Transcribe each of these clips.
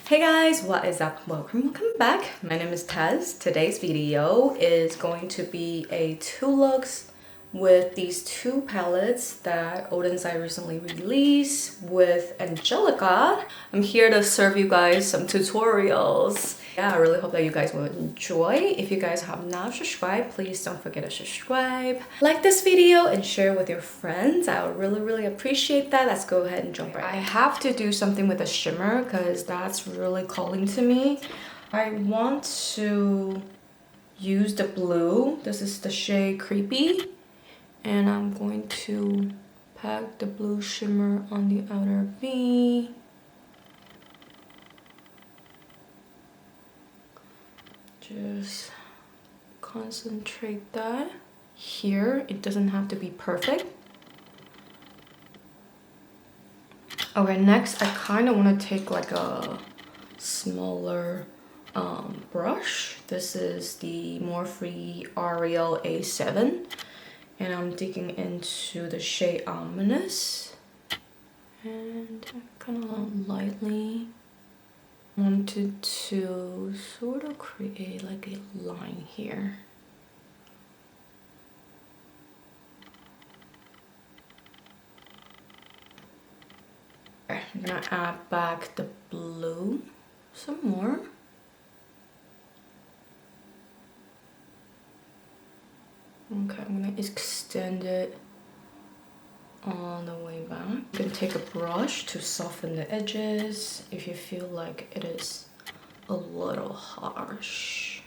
Hey guys, what is up? Welcome back. My name is Taz. Today's video is going to be a 2 looks with these 2 palettes that Oden'S recently released with Angelica. I'm here to serve you guys some tutorials. Yeah, I really hope that you guys will enjoy. If you guys have not subscribed, please don't forget to subscribe. Like this video and share with your friends. I would really appreciate that. Let's go ahead and jump right in. I have to do something with the shimmer because that's really calling to me. I want to use the blue. This is the shade Creepy. And I'm going to pack the blue shimmer on the outer V. Just concentrate that here. It doesn't have to be perfect. Okay, next I kind of want to take like a smaller brush. This is the Morphe Ariel A7. And I'm digging into the shade Ominous. And I kind of lightly wanted to sort of create like a line here. Okay, I'm gonna add back the blue some more. Okay, I'm gonna extend it all the way back. You can take a brush to soften the edges if you feel like it is a little harsh.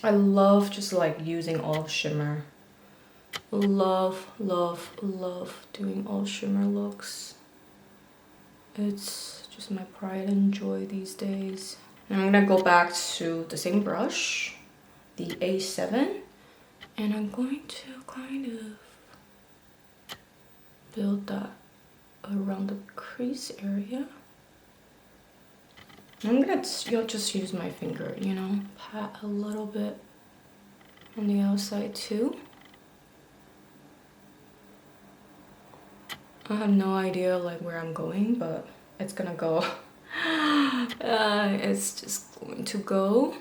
I love just like using all shimmer. Love doing all shimmer looks. It's just my pride and joy these days. And I'm gonna go back to the same brush, the A7, and I'm going to kind of build that around the crease area. I'm gonna just use my finger, you know, pat a little bit on the outside too. I have no idea like where I'm going, but it's gonna go. It's just going to go.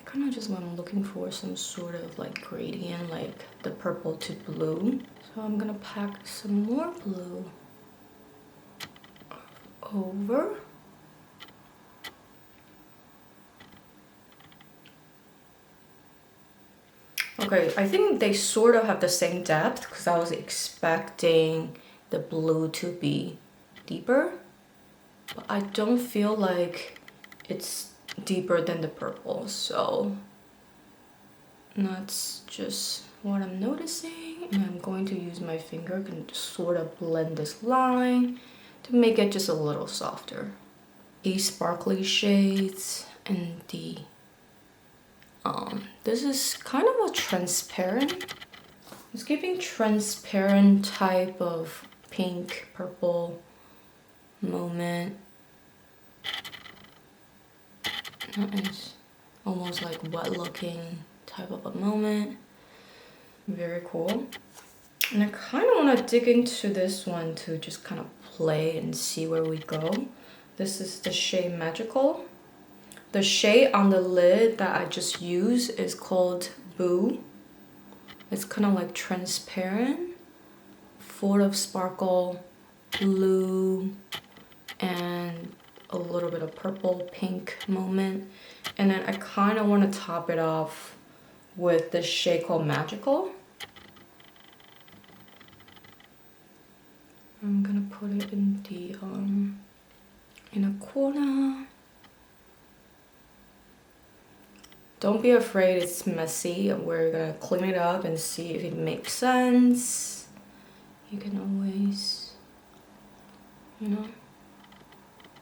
Kind of just when I'm looking for some sort of like gradient, like the purple to blue. So I'm gonna pack some more blue over. Okay, I think they sort of have the same depth because I was expecting the blue to be deeper, but I don't feel like it's deeper than the purple, so that's just what I'm noticing. And I'm going to use my finger and just sort of blend this line to make it just a little softer. These sparkly shades and the this is kind of a transparent. It's giving transparent type of pink purple moment. It's almost like wet looking type of a moment. Very cool. And I kind of want to dig into this one to just kind of play and see where we go. This is the shade Magical. The shade on the lid that I just used is called Boo. It's kind of like transparent, full of sparkle, blue, and a little bit of purple pink moment. And then I kind of want to top it off with this shade called Magical. I'm gonna put it in the in a corner. Don't be afraid it's messy. We're gonna clean it up and see if it makes sense. You can always, you know,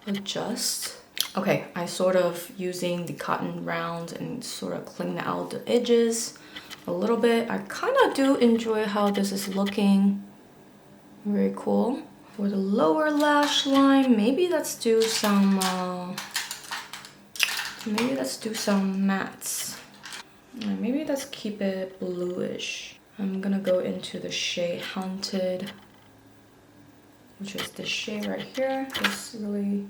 adjust. Okay, I sort of using the cotton round and sort of clean out the edges a little bit. I kind of do enjoy how this is looking. Very cool. For the lower lash line, maybe let's do some mattes. Maybe let's keep it bluish. I'm gonna go into the shade Haunted, which is this shade right here. This really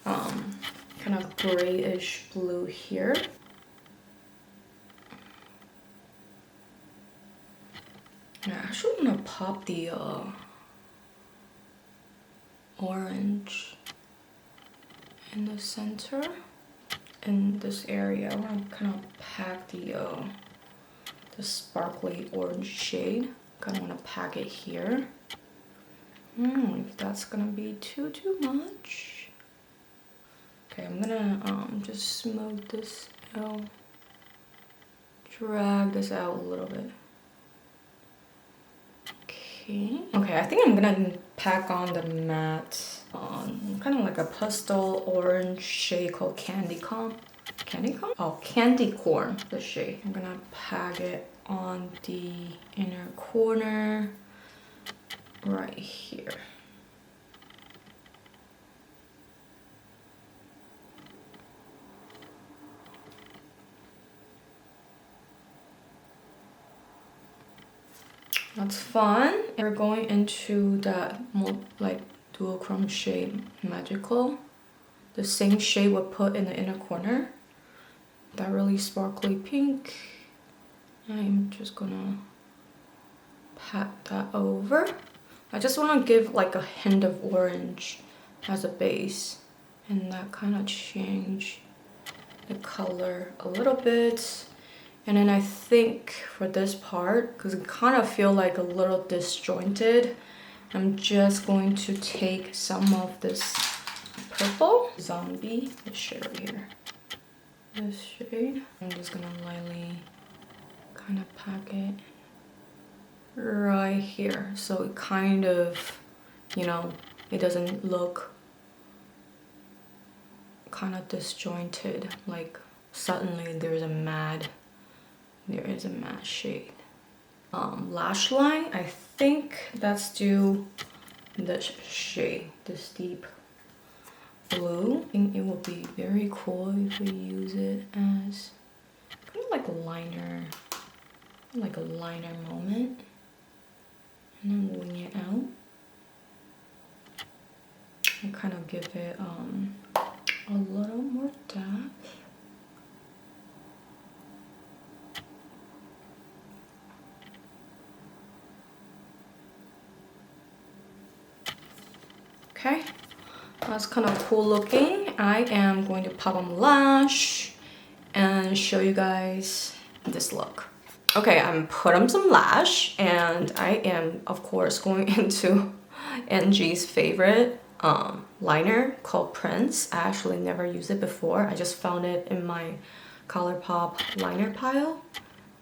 kind of grayish blue here. I actually want to pop the orange in the center. In this area, I want to kind of pack the sparkly orange shade. Kind of want to pack it here. If that's gonna be too much. Okay, I'm gonna just smooth this out. Drag this out a little bit. Okay, I think I'm gonna pack on the matte kind of like a pastel orange shade called Candy Corn. Oh, Candy Corn, the shade. I'm gonna pack it on the inner corner right here. That's fun. We're going into that like duochrome shade Magical. The same shade we'll put in the inner corner. That really sparkly pink. I'm just gonna pat that over. I just want to give like a hint of orange as a base, and that kind of change the color a little bit. And then I think for this part, because it kind of feel like a little disjointed, I'm just going to take some of this purple zombie, this shade right here. This shade. I'm just gonna lightly kind of pack it right here. So it kind of, you know, it doesn't look kind of disjointed, like suddenly there is a matte shade. Lash line, I think that's due this shade, this deep blue. I think it will be very cool if we use it as kind of like a liner moment, and then wing it out and kind of give it a little more depth. Okay, that's kind of cool looking. I am going to pop on the lash and show you guys this look. Okay, I'm put on some lash, and I am of course going into Angie's favorite liner called Prance. I actually never used it before. I just found it in my Colourpop liner pile.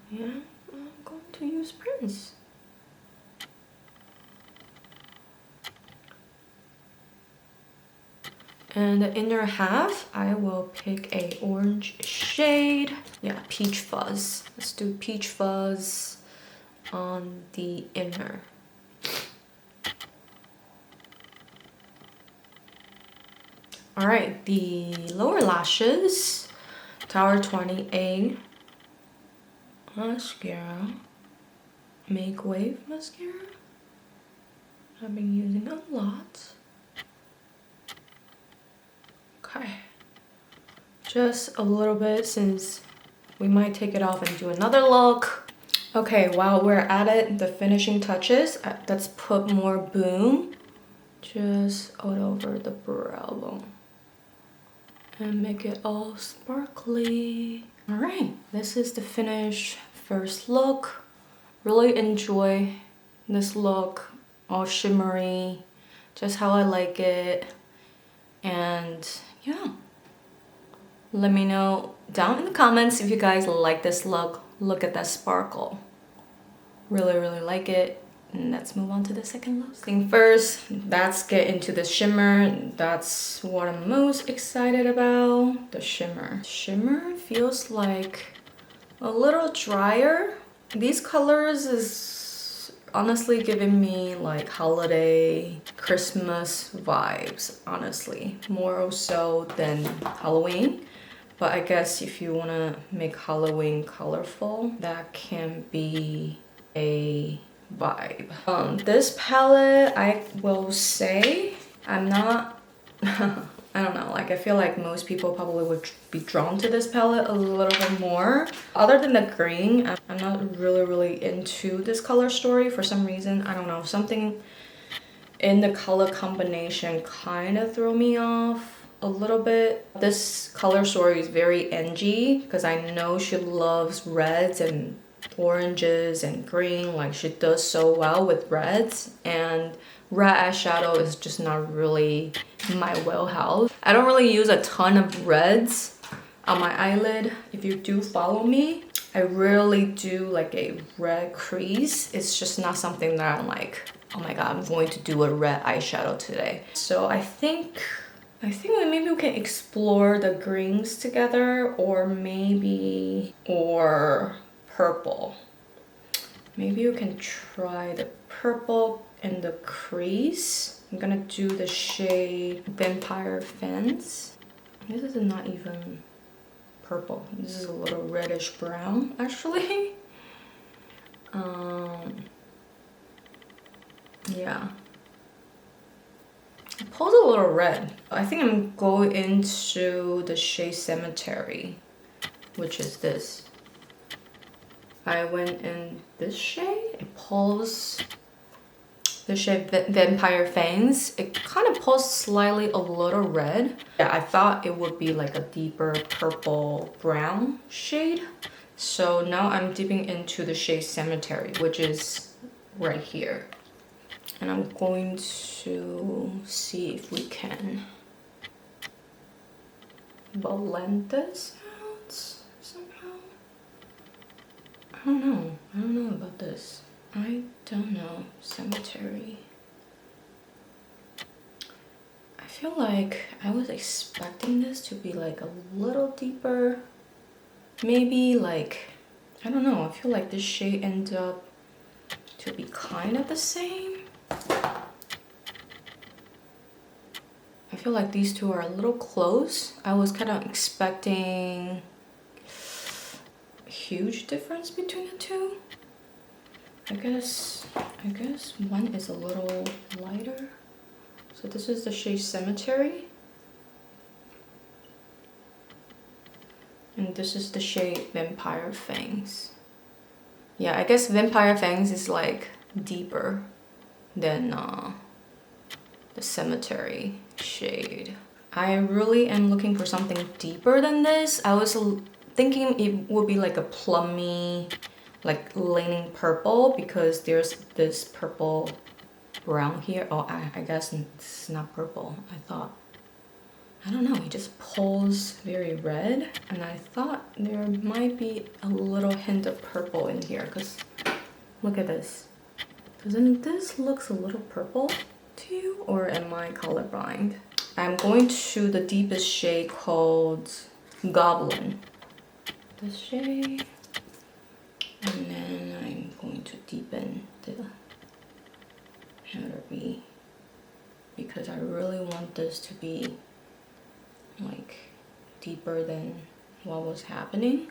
Yeah, I'm going to use Prance. And the inner half, I will pick a orange shade. Yeah, Peach Fuzz. Let's do Peach Fuzz on the inner. All right, the lower lashes, Tower 28 mascara, Make Wave mascara. I've been using a lot. Okay, just a little bit since we might take it off and do another look. Okay, while we're at it, the finishing touches, let's put more Boom just all over the brow bone and make it all sparkly. All right, this is the finished first look. Really enjoy this look, all shimmery, just how I like it. And yeah, let me know down in the comments if you guys like this look. Look at that sparkle. Really like it. And let's move on to the second look. Thing first, let's get into the shimmer. That's what I'm most excited about. The shimmer. Shimmer feels like a little drier. These colors is honestly giving me like holiday Christmas vibes, honestly, more so than Halloween. But I guess if you want to make Halloween colorful, that can be a vibe. This palette, I will say, I'm not I don't know, like I feel like most people probably would be drawn to this palette a little bit more. Other than the green, I'm not really into this color story for some reason. I don't know, something in the color combination kind of threw me off a little bit. This color story is very Angie because I know she loves reds and oranges and green. Like she does so well with reds, and red eyeshadow is just not really my wheelhouse. I don't really use a ton of reds on my eyelid. If you do follow me, I rarely do like a red crease. It's just not something that I'm like, oh my god, I'm going to do a red eyeshadow today. So I think maybe we can explore the greens together, or purple. Maybe you can try the purple in the crease. I'm gonna do the shade Vampire Fence. This is not even purple. This is a little reddish brown, actually. Yeah. It pulls a little red. I think I'm going into the shade Cemetery, which is this. I went in this shade. It pulls the shade Vampire Fangs. It kind of pulls slightly a little red. Yeah, I thought it would be like a deeper purple brown shade. So now I'm dipping into the shade Cemetery, which is right here. And I'm going to see if we can blend this out somehow. I don't know about this. I don't know. Cemetery. I feel like I was expecting this to be like a little deeper. Maybe like, I don't know. I feel like this shade ends up to be kind of the same. I feel like these two are a little close. I was kind of expecting a huge difference between the two. I guess one is a little lighter. So this is the shade Cemetery. And this is the shade Vampire Fangs. Yeah, I guess Vampire Fangs is like deeper than the Cemetery shade. I really am looking for something deeper than this. I was thinking it would be like a plummy, like leaning purple, because there's this purple brown here. Oh, I guess it's not purple. I don't know, it just pulls very red, and I thought there might be a little hint of purple in here, because look at this. Doesn't this looks a little purple to you, or am I colorblind? I'm going to the deepest shade called Goblin. This shade. And then I'm going to deepen the outer V, because I really want this to be like deeper than what was happening.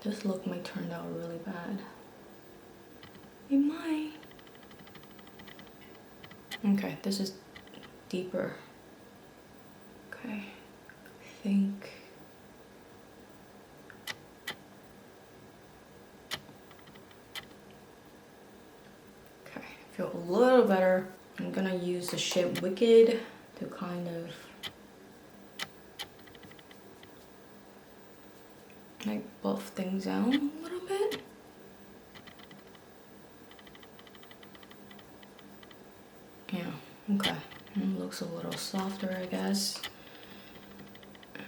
This look might turn out really bad. It might. Okay, this is deeper. Okay, I think. Okay, I feel a little better. I'm gonna use the shade Wicked to kind of like buff things out a little bit. Yeah, okay. It looks a little softer, I guess.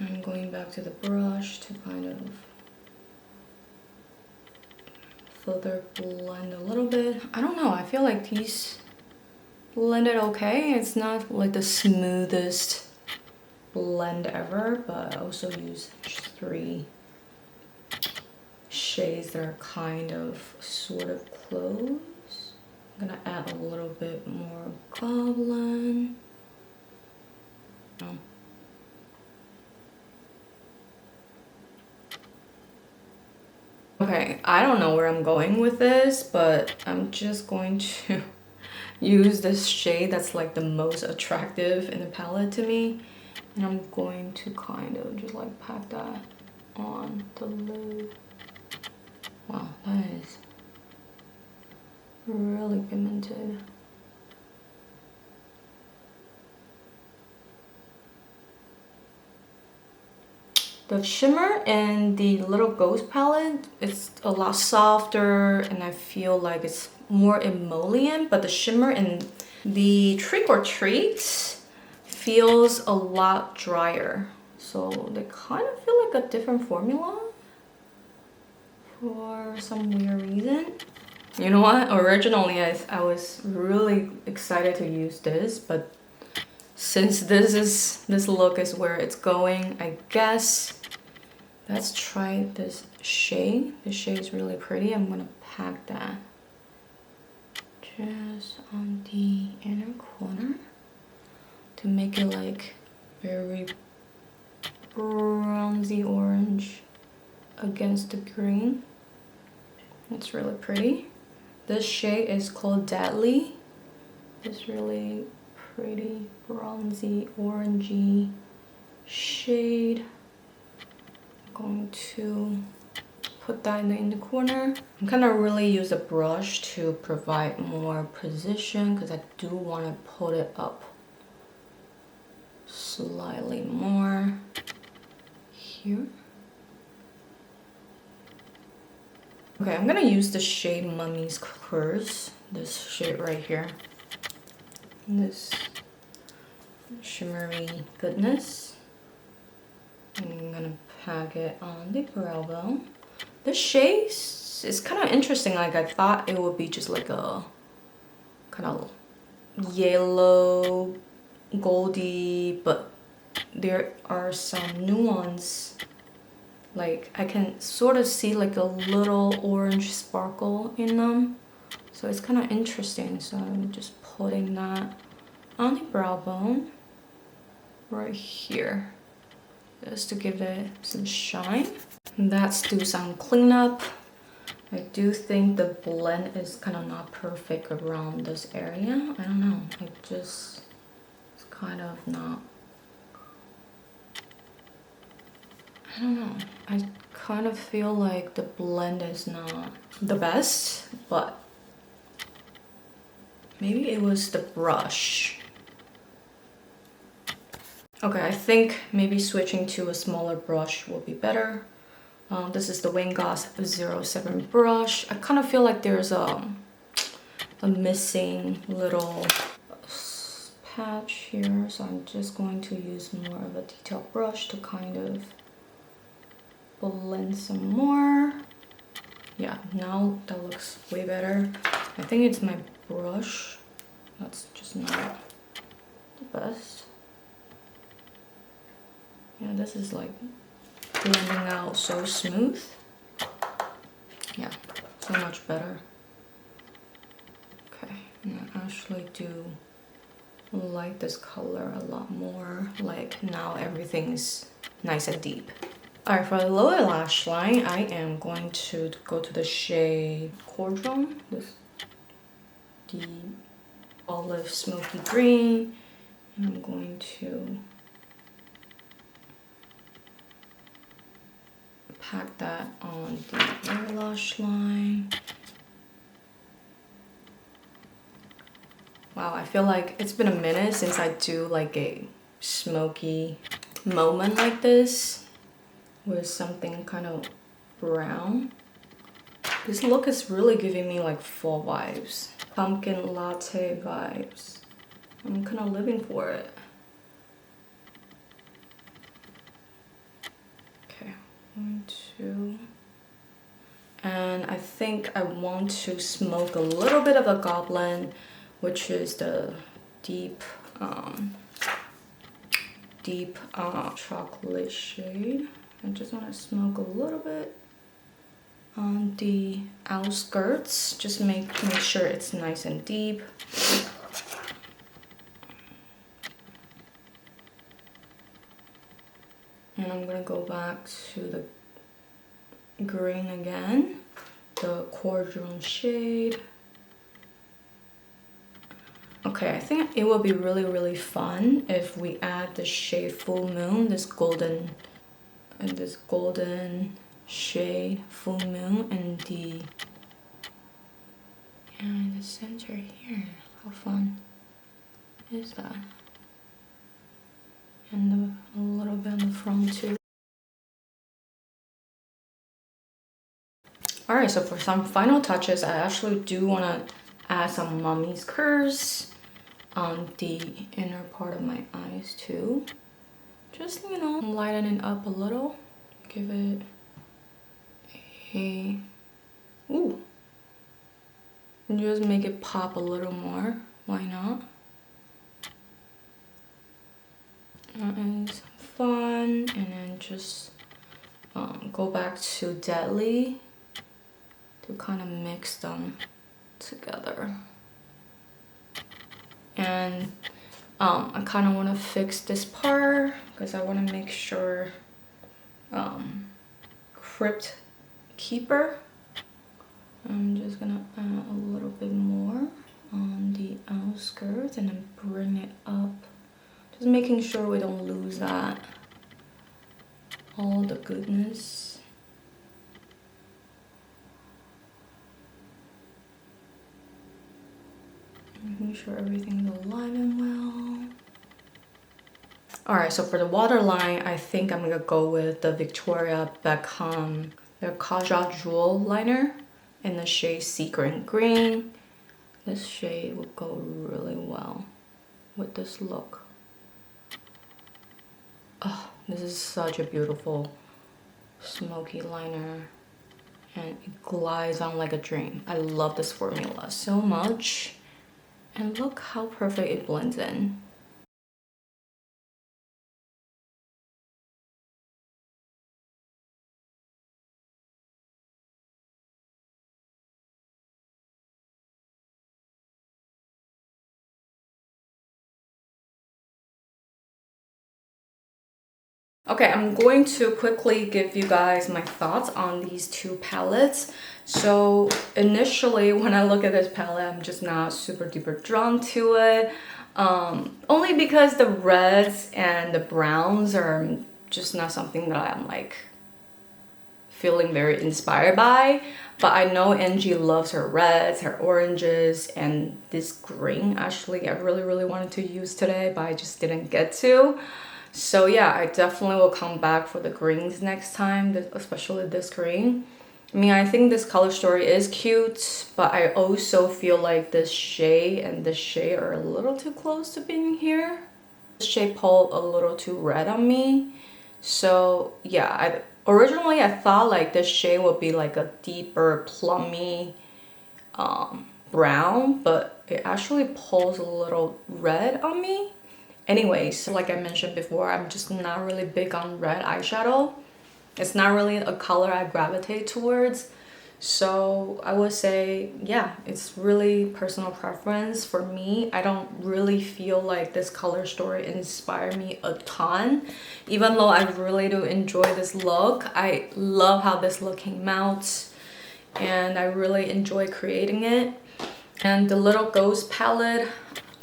I'm going back to the brush to kind of further blend a little bit. I don't know, I feel like these blended okay. It's not like the smoothest blend ever, but I also use 3 shades that are kind of sort of close. I'm gonna add a little bit more Goblin. No. Okay, I don't know where I'm going with this, but I'm just going to use this shade that's like the most attractive in the palette to me. And I'm going to kind of just like pack that on the lid. Wow, that is really pigmented. The shimmer in the Little Ghost palette is a lot softer and I feel like it's more emollient, but the shimmer in the Trick or Treat feels a lot drier. So they kind of feel like a different formula for some weird reason. You know what? Originally I was really excited to use this, but since this look is where it's going, I guess let's try this shade. This shade is really pretty. I'm gonna pack that just on the inner corner to make it like very bronzy orange against the green. It's really pretty. This shade is called Deadly. It's really pretty bronzy orangey shade. I'm going to put that in the corner. I'm gonna really use a brush to provide more precision because I do want to put it up slightly more here. Okay, I'm gonna use the shade Mummy's Curse, this shade right here. This shimmery goodness. I'm gonna pack it on the brow bone. This shade is kind of interesting. Like I thought it would be just like a kind of yellow, goldy, but there are some nuance. Like I can sort of see like a little orange sparkle in them. So it's kind of interesting. So I'm just putting that on the brow bone right here, just to give it some shine. And let's do some cleanup. I do think the blend is kind of not perfect around this area. I don't know, it's kind of not, I don't know. I kind of feel like the blend is not the best, but maybe it was the brush. Okay, I think maybe switching to a smaller brush will be better. This is the Wayne Goss 07 brush. I kind of feel like there's a missing little patch here, so I'm just going to use more of a detailed brush to kind of blend some more. Yeah, now that looks way better. I think it's my brush that's just not the best. Yeah, this is like blending out so smooth. Yeah, so much better. Okay, and I actually do like this color a lot more. Like now everything's nice and deep. Alright, for the lower lash line, I am going to go to the shade Cordon, this deep olive smoky green, and I'm going to pack that on the lower lash line. Wow, I feel like it's been a minute since I do like a smoky moment like this with something kind of brown. This look is really giving me like fall vibes, pumpkin latte vibes. I'm kind of living for it. Okay, 1, 2. And I think I want to smoke a little bit of a goblin, which is the deep chocolate shade. I just want to smoke a little bit on the outskirts, just make sure it's nice and deep. I'm gonna go back to the green again, the cordial shade. Okay, I think it will be really fun if we add the shade Full Moon, this golden shade Full Moon, and the center here. How fun is that? And a little bit on the front too. Alright, so for some final touches, I actually do want to add some mummy's curves on the inner part of my eyes too. Just, you know, lighten it up a little. Give it a... ooh. And just make it pop a little more. Why not? That is fun. And then just go back to Deadly to kind of mix them together. And I kind of want to fix this part because I want to make sure Crypt Keeper. I'm just gonna add a little bit more on the outskirts and then bring it up. Just making sure we don't lose that, all the goodness. Making sure everything's alive and well. Alright, so for the waterline, I think I'm gonna go with the Victoria Backham, their Kaja Jewel liner in the shade Sequin Green. This shade will go really well with this look. Oh, this is such a beautiful smoky liner and it glides on like a dream. I love this formula so much. And look how perfect it blends in. Okay, I'm going to quickly give you guys my thoughts on these two palettes. So initially when I look at this palette, I'm just not super duper drawn to it. Only because the reds and the browns are just not something that I'm like feeling very inspired by. But I know Angie loves her reds, her oranges, and this green actually I really wanted to use today, but I just didn't get to. So yeah, I definitely will come back for the greens next time, especially this green. I mean, I think this color story is cute, but I also feel like this shade and this shade are a little too close to being here. This shade pulled a little too red on me. So yeah, originally I thought like this shade would be like a deeper plummy brown, but it actually pulls a little red on me. Anyways, like I mentioned before, I'm just not really big on red eyeshadow. It's not really a color I gravitate towards. So I would say, yeah, it's really personal preference for me. I don't really feel like this color story inspired me a ton. Even though I really do enjoy this look. I love how this look came out. And I really enjoy creating it. And the Little Ghost palette,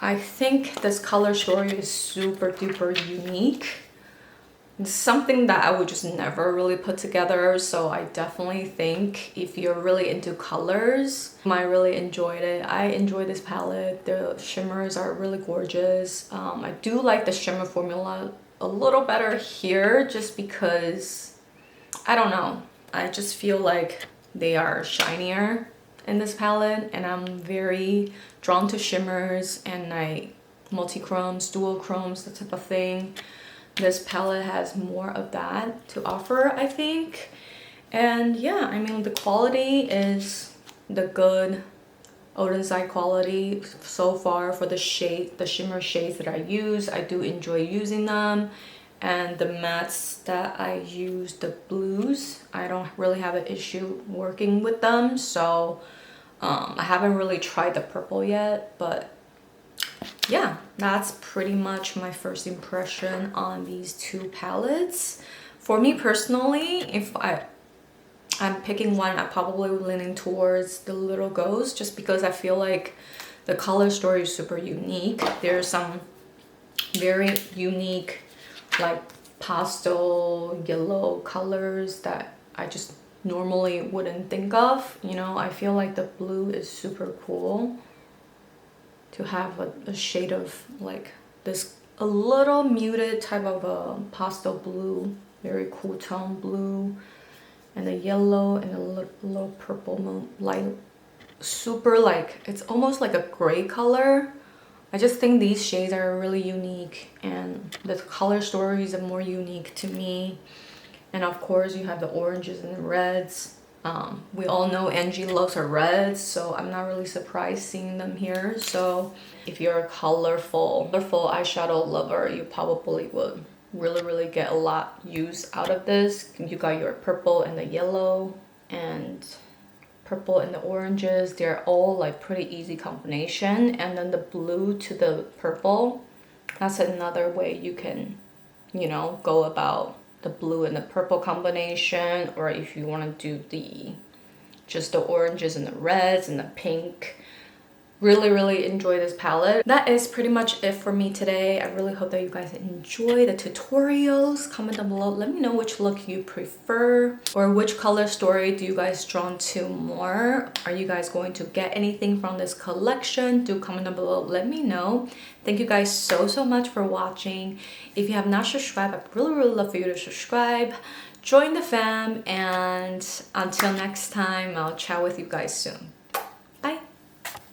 I think this color story is super duper unique. It's something that I would just never really put together, so I definitely think if you're really into colors, you might really enjoy it. I enjoy this palette. The shimmers are really gorgeous. I do like the shimmer formula a little better here just because, I don't know, I just feel like they are shinier in this palette, and I'm very drawn to shimmers and like multi-chromes, dual chromes, that type of thing. This palette has more of that to offer, I think. And yeah, I mean, the quality is the good Oden'S quality so far for the shade, the shimmer shades that I use. I do enjoy using them. And the mattes that I use, the blues, I don't really have an issue working with them. So I haven't really tried the purple yet, but yeah, that's pretty much my first impression on these two palettes. For me personally, if I'm picking one, I'm probably leaning towards the Little Ghost, just because I feel like the color story is super unique. There's some very unique like pastel yellow colors that I just normally wouldn't think of. You know, I feel like the blue is super cool to have a shade of like this, a little muted type of a pastel blue, very cool tone blue, and a yellow and a little purple light, super like, it's almost like a gray color. I just think these shades are really unique, and the color stories are more unique to me. And of course you have the oranges and reds. We all know Angie loves her reds, so I'm not really surprised seeing them here. So if you're a colorful eyeshadow lover, you probably would really get a lot use out of this. You got your purple and the yellow and purple and the oranges. They're all like pretty easy combination. And then the blue to the purple, that's another way you can, you know, go about the blue and the purple combination. Or if you want to do just the oranges and the reds and the pink. Really enjoy this palette. That is pretty much it for me today. I really hope that you guys enjoy the tutorials. Comment down below, let me know which look you prefer, or which color story do you guys drawn to more. Are you guys going to get anything from this collection? Do comment down below, let me know. Thank you guys so much for watching. If you have not subscribed, I'd really love for you to subscribe, join the fam, and until next time, I'll chat with you guys soon.